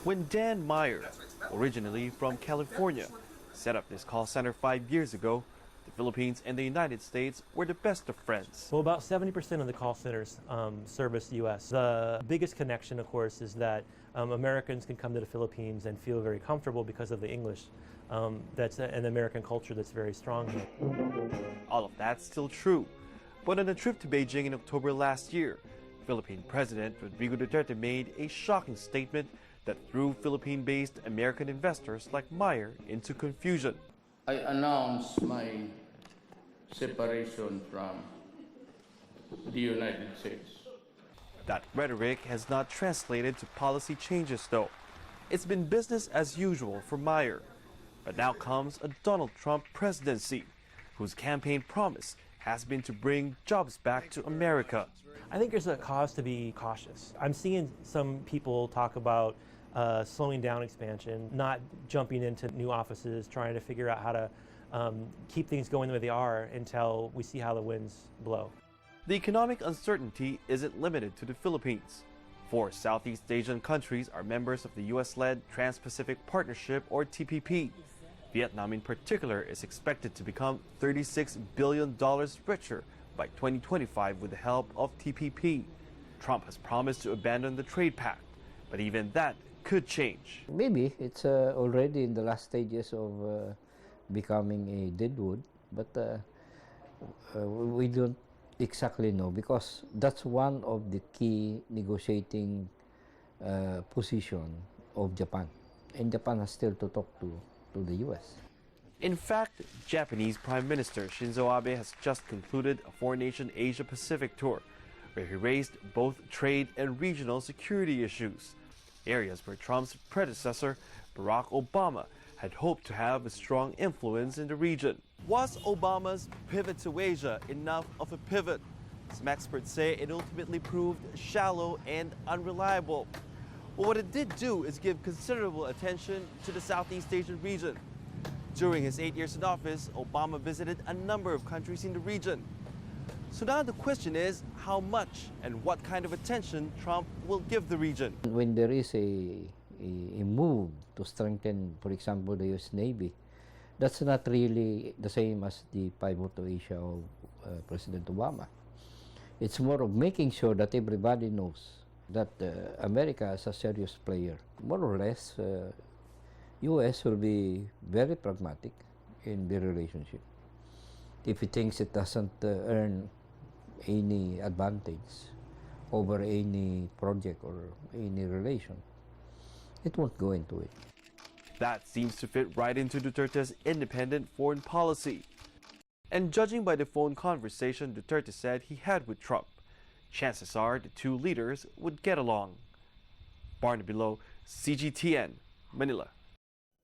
When Dan Meyer, originally from California, set up this call center 5 years ago, the Philippines and the United States were the best of friends. Well, about 70% of the call centers service the U.S. The biggest connection, of course, is that Americans can come to the Philippines and feel very comfortable because of the English. That's an American culture that's very strong here. All of that's still true. But on a trip to Beijing in October last year, Philippine President Rodrigo Duterte made a shocking statement that threw Philippine-based American investors like Meyer into confusion. I announced my separation from the United States. That rhetoric has not translated to policy changes, though. It's been business as usual for Meyer. But now comes a Donald Trump presidency, whose campaign promise has been to bring jobs back to America. I think there's a cause to be cautious. I'm seeing some people talk about slowing down expansion, not jumping into new offices, trying to figure out how to keep things going the way they are until we see how the winds blow. The economic uncertainty isn't limited to the Philippines. 4 Southeast Asian countries are members of the U.S.-led Trans-Pacific Partnership, or TPP. Vietnam in particular is expected to become $36 billion richer by 2025 with the help of TPP. Trump has promised to abandon the trade pact, but even that could change. Maybe it's already in the last stages of becoming a deadwood, but we don't exactly know, because that's one of the key negotiating position of Japan, and Japan has still to talk to the U.S. In fact, Japanese Prime Minister Shinzo Abe has just concluded a 4-nation Asia-Pacific tour, where he raised both trade and regional security issues, areas where Trump's predecessor, Barack Obama, had hoped to have a strong influence in the region. Was Obama's pivot to Asia enough of a pivot? Some experts say it ultimately proved shallow and unreliable. But what it did do is give considerable attention to the Southeast Asian region. During his 8 years in office, Obama visited a number of countries in the region. So now the question is how much and what kind of attention Trump will give the region. When there is a move to strengthen, for example, the U.S. Navy, that's not really the same as the pivot to Asia of President Obama. It's more of making sure that everybody knows that America is a serious player. More or less, U.S. will be very pragmatic in the relationship. If it thinks it doesn't earn any advantage over any project or any relation, it won't go into it. That seems to fit right into Duterte's independent foreign policy. And judging by the phone conversation Duterte said he had with Trump, chances are the two leaders would get along. Barnaby, CGTN, Manila.